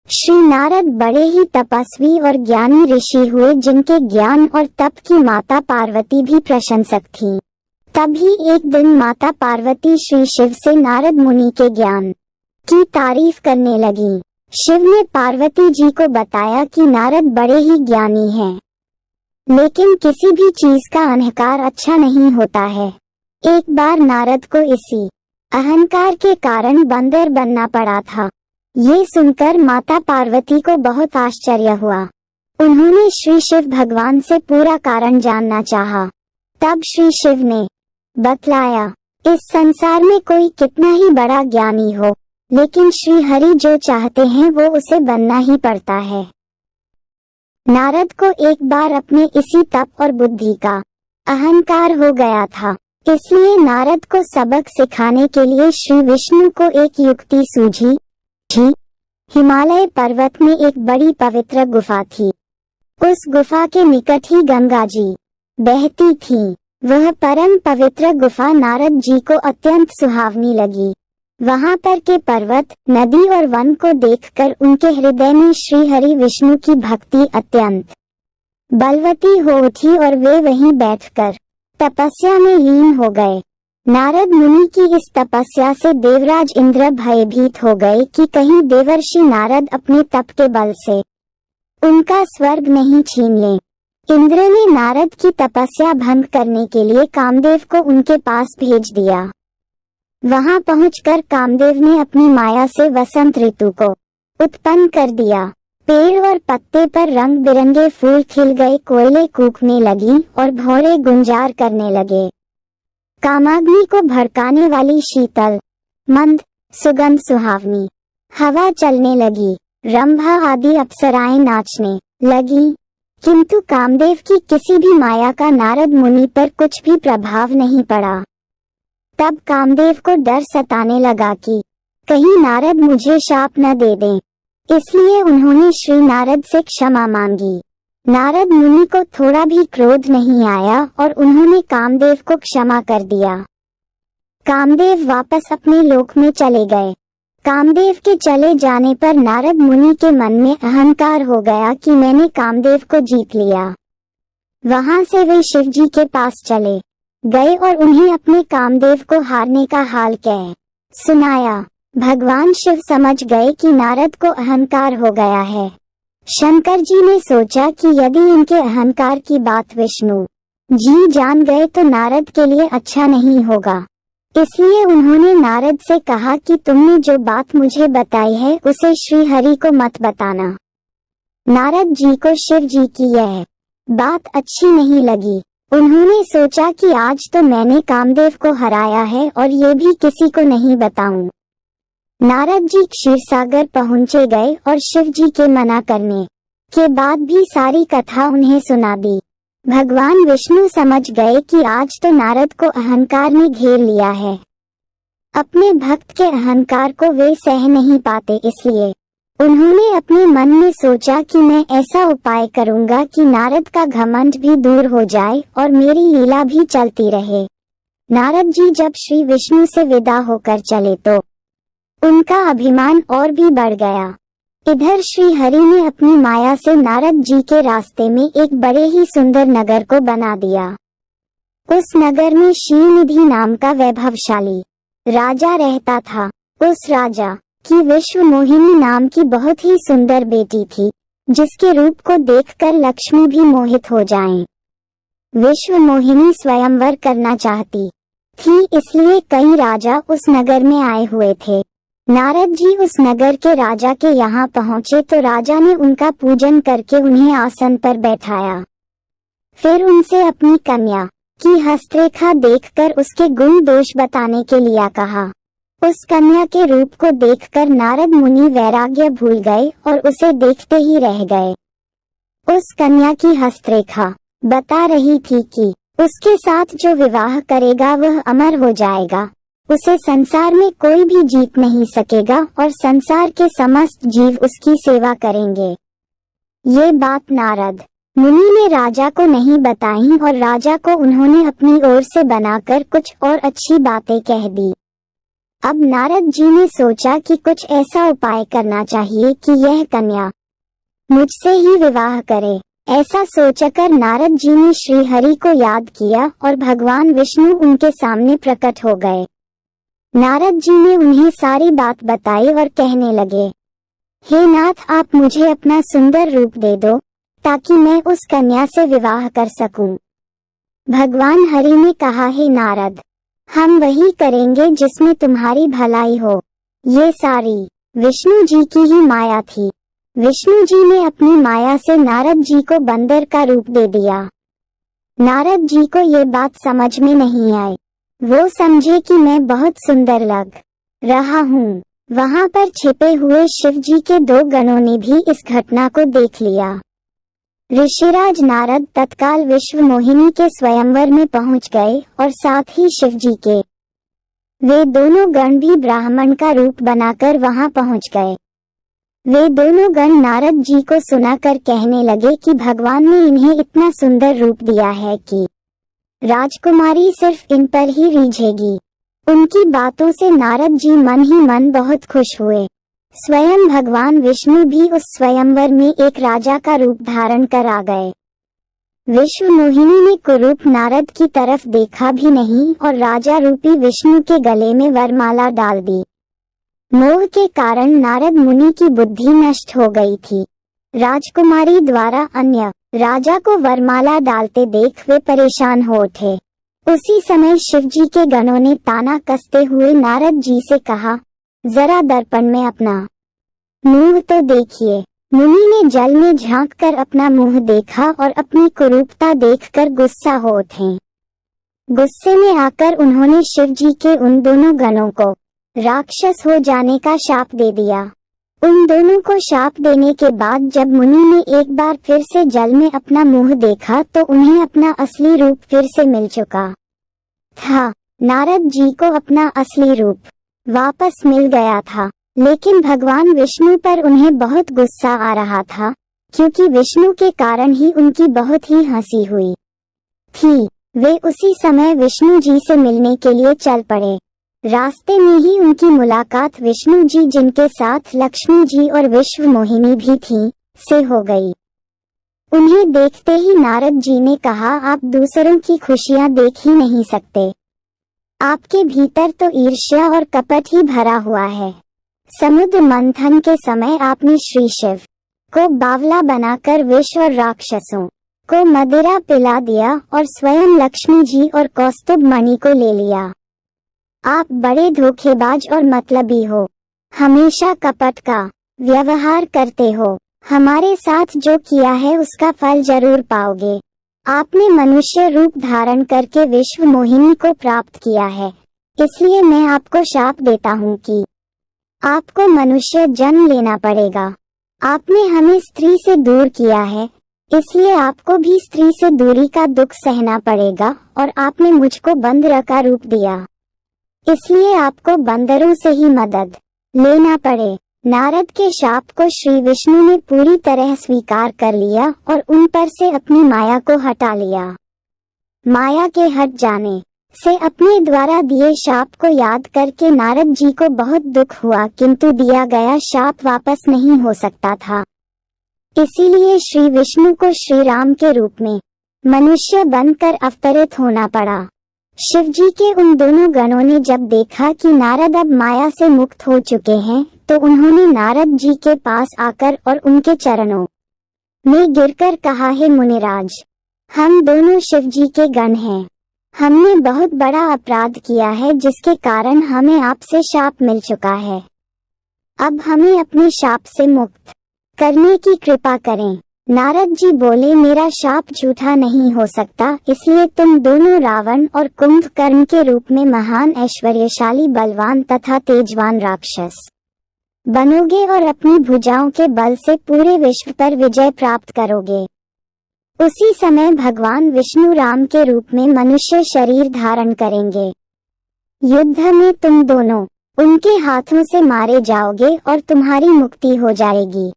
श्री नारद बड़े ही तपस्वी और ज्ञानी ऋषि हुए, जिनके ज्ञान और तप की माता पार्वती भी प्रशंसक थीं। तभी एक दिन माता पार्वती श्री शिव से नारद मुनि के ज्ञान की तारीफ करने लगी। शिव ने पार्वती जी को बताया कि नारद बड़े ही ज्ञानी हैं, लेकिन किसी भी चीज का अहंकार अच्छा नहीं होता है। एक बार नारद को इसी अहंकार के कारण बंदर बनना पड़ा था। ये सुनकर माता पार्वती को बहुत आश्चर्य हुआ। उन्होंने श्री शिव भगवान से पूरा कारण जानना चाहा। तब श्री शिव ने बतलाया, इस संसार में कोई कितना ही बड़ा ज्ञानी हो, लेकिन श्री हरि जो चाहते हैं वो उसे बनना ही पड़ता है। नारद को एक बार अपने इसी तप और बुद्धि का अहंकार हो गया था, इसलिए नारद को सबक सिखाने के लिए श्री विष्णु को एक युक्ति सूझी। हिमालय पर्वत में एक बड़ी पवित्र गुफा थी। उस गुफा के निकट ही गंगा जी बहती थी। वह परम पवित्र गुफा नारद जी को अत्यंत सुहावनी लगी। वहां पर के पर्वत, नदी और वन को देखकर उनके हृदय में श्री हरि विष्णु की भक्ति अत्यंत बलवती हो उठी और वे वहीं बैठकर तपस्या में लीन हो गए। नारद मुनि की इस तपस्या से देवराज इंद्र भयभीत हो गए कि कहीं देवर्षि नारद अपने तप के बल से उनका स्वर्ग नहीं छीन लें। इंद्र ने नारद की तपस्या भंग करने के लिए कामदेव को उनके पास भेज दिया। वहां पहुंचकर कामदेव ने अपनी माया से वसंत ऋतु को उत्पन्न कर दिया। पेड़ और पत्ते पर रंग बिरंगे फूल खिल गए, कोयले कूकने लगी और भौरे गुंजार करने लगे। कामाग्नि को भड़काने वाली शीतल मंद सुगंध सुहावनी हवा चलने लगी। रंभा आदि अप्सराएं नाचने लगी, किंतु कामदेव की किसी भी माया का नारद मुनि पर कुछ भी प्रभाव नहीं पड़ा। तब कामदेव को डर सताने लगा कि कहीं नारद मुझे शाप न दे दें, इसलिए उन्होंने श्री नारद से क्षमा मांगी। नारद मुनि को थोड़ा भी क्रोध नहीं आया और उन्होंने कामदेव को क्षमा कर दिया। कामदेव वापस अपने लोक में चले गए। कामदेव के चले जाने पर नारद मुनि के मन में अहंकार हो गया कि मैंने कामदेव को जीत लिया। वहां से वे शिव जी के पास चले गए और उन्हें अपने कामदेव को हारने का हाल कह सुनाया। भगवान शिव समझ गए कि नारद को अहंकार हो गया है। शंकर जी ने सोचा कि यदि इनके अहंकार की बात विष्णु जी जान गए तो नारद के लिए अच्छा नहीं होगा। इसलिए उन्होंने नारद से कहा कि तुमने जो बात मुझे बताई है उसे श्री हरि को मत बताना। नारद जी को शिव जी की यह बात अच्छी नहीं लगी। उन्होंने सोचा कि आज तो मैंने कामदेव को हराया है और ये भी किसी को नहीं बताऊं। नारद जी क्षीरसागर पहुंचे गए और शिव जी के मना करने के बाद भी सारी कथा उन्हें सुना दी। भगवान विष्णु समझ गए कि आज तो नारद को अहंकार ने घेर लिया है। अपने भक्त के अहंकार को वे सह नहीं पाते, इसलिए उन्होंने अपने मन में सोचा कि मैं ऐसा उपाय करूंगा कि नारद का घमंड भी दूर हो जाए और मेरी लीला भी चलती रहे। नारद जी जब श्री विष्णु से विदा होकर चले तो उनका अभिमान और भी बढ़ गया। इधर श्री हरि ने अपनी माया से नारद जी के रास्ते में एक बड़े ही सुंदर नगर को बना दिया। उस नगर में शिवनिधि नाम का वैभवशाली राजा रहता था। उस राजा की विश्व मोहिनी नाम की बहुत ही सुंदर बेटी थी, जिसके रूप को देखकर लक्ष्मी भी मोहित हो जाएं। विश्व मोहिनी स्वयंवर करना चाहती थी, इसलिए कई राजा उस नगर में आए हुए थे। नारद जी उस नगर के राजा के यहाँ पहुँचे तो राजा ने उनका पूजन करके उन्हें आसन पर बैठाया। फिर उनसे अपनी कन्या की हस्तरेखा देखकर उसके गुण दोष बताने के लिए कहा। उस कन्या के रूप को देखकर नारद मुनि वैराग्य भूल गए और उसे देखते ही रह गए। उस कन्या की हस्तरेखा बता रही थी कि उसके साथ जो विवाह करेगा वह अमर हो जाएगा, उसे संसार में कोई भी जीत नहीं सकेगा और संसार के समस्त जीव उसकी सेवा करेंगे। ये बात नारद मुनि ने राजा को नहीं बताई और राजा को उन्होंने अपनी ओर से बनाकर कुछ और अच्छी बातें कह दी। अब नारद जी ने सोचा कि कुछ ऐसा उपाय करना चाहिए कि यह कन्या मुझसे ही विवाह करे। ऐसा सोचकर नारद जी ने श्री हरि को याद किया और भगवान विष्णु उनके सामने प्रकट हो गए। नारद जी ने उन्हें सारी बात बताई और कहने लगे, हे नाथ, आप मुझे अपना सुंदर रूप दे दो ताकि मैं उस कन्या से विवाह कर सकूं। भगवान हरि ने कहा, हे नारद, हम वही करेंगे जिसमें तुम्हारी भलाई हो। ये सारी विष्णु जी की ही माया थी। विष्णु जी ने अपनी माया से नारद जी को बंदर का रूप दे दिया। नारद जी को ये बात समझ में नहीं आई। वो समझे कि मैं बहुत सुंदर लग रहा हूँ। वहाँ पर छिपे हुए शिव जी के 2 गणों ने भी इस घटना को देख लिया। ऋषिराज नारद तत्काल विश्व मोहिनी के स्वयंवर में पहुँच गए और साथ ही शिव जी के वे दोनों गण भी ब्राह्मण का रूप बनाकर वहाँ पहुँच गए। वे दोनों गण नारद जी को सुनाकर कहने लगे कि भगवान ने इन्हें इतना सुंदर रूप दिया है कि राजकुमारी सिर्फ इन पर ही रीझेगी। उनकी बातों से नारद जी मन ही मन बहुत खुश हुए। स्वयं भगवान विष्णु भी उस स्वयंवर में एक राजा का रूप धारण कर आ गए। विश्व मोहिनी ने कुरूप नारद की तरफ देखा भी नहीं और राजा रूपी विष्णु के गले में वरमाला डाल दी। मोह के कारण नारद मुनि की बुद्धि नष्ट हो गई थी। राजकुमारी द्वारा अन्य राजा को वरमाला डालते देख वे परेशान हो उठे। उसी समय शिव जी के गणों ने ताना कसते हुए नारद जी से कहा, जरा दर्पण में अपना मुंह तो देखिए। मुनि ने जल में झांककर अपना मुंह देखा और अपनी कुरूपता देखकर गुस्सा हो उठे। गुस्से में आकर उन्होंने शिव जी के उन दोनों गणों को राक्षस हो जाने का शाप दे दिया। उन दोनों को शाप देने के बाद जब मुनि ने एक बार फिर से जल में अपना मुंह देखा तो उन्हें अपना असली रूप फिर से मिल चुका था। नारद जी को अपना असली रूप वापस मिल गया था, लेकिन भगवान विष्णु पर उन्हें बहुत गुस्सा आ रहा था क्योंकि विष्णु के कारण ही उनकी बहुत ही हंसी हुई थी। वे उसी समय विष्णु जी से मिलने के लिए चल पड़े। रास्ते में ही उनकी मुलाकात विष्णु जी, जिनके साथ लक्ष्मी जी और विश्व मोहिनी भी थी, से हो गई। उन्हें देखते ही नारद जी ने कहा, आप दूसरों की खुशियां देख ही नहीं सकते। आपके भीतर तो ईर्ष्या और कपट ही भरा हुआ है। समुद्र मंथन के समय आपने श्री शिव को बावला बनाकर विष और राक्षसों को मदिरा पिला दिया और स्वयं लक्ष्मी जी और कौस्तुभ मणि को ले लिया। आप बड़े धोखेबाज और मतलबी हो, हमेशा कपट का व्यवहार करते हो। हमारे साथ जो किया है उसका फल जरूर पाओगे। आपने मनुष्य रूप धारण करके विश्व मोहिनी को प्राप्त किया है, इसलिए मैं आपको शाप देता हूँ कि आपको मनुष्य जन्म लेना पड़ेगा। आपने हमें स्त्री से दूर किया है, इसलिए आपको भी स्त्री से दूरी का दुख सहना पड़ेगा और आपने मुझको बंदर का रूप दिया, इसलिए आपको बंदरों से ही मदद लेना पड़े। नारद के शाप को श्री विष्णु ने पूरी तरह स्वीकार कर लिया और उन पर से अपनी माया को हटा लिया। माया के हट जाने से अपने द्वारा दिए शाप को याद करके नारद जी को बहुत दुख हुआ, किंतु दिया गया शाप वापस नहीं हो सकता था। इसीलिए श्री विष्णु को श्री राम के रूप में मनुष्य बनकर अवतरित होना पड़ा। शिव जी के उन दोनों गणों ने जब देखा कि नारद अब माया से मुक्त हो चुके हैं, तो उन्होंने नारद जी के पास आकर और उनके चरणों में गिरकर कहा, हे मुनिराज, हम दोनों शिव जी के गण हैं। हमने बहुत बड़ा अपराध किया है जिसके कारण हमें आपसे शाप मिल चुका है। अब हमें अपने शाप से मुक्त करने की कृपा करें। नारद जी बोले, मेरा शाप झूठा नहीं हो सकता, इसलिए तुम दोनों रावण और कुंभकर्ण के रूप में महान ऐश्वर्यशाली बलवान तथा तेजवान राक्षस बनोगे और अपनी भुजाओं के बल से पूरे विश्व पर विजय प्राप्त करोगे। उसी समय भगवान विष्णु राम के रूप में मनुष्य शरीर धारण करेंगे। युद्ध में तुम दोनों उनके हाथों से मारे जाओगे और तुम्हारी मुक्ति हो जाएगी।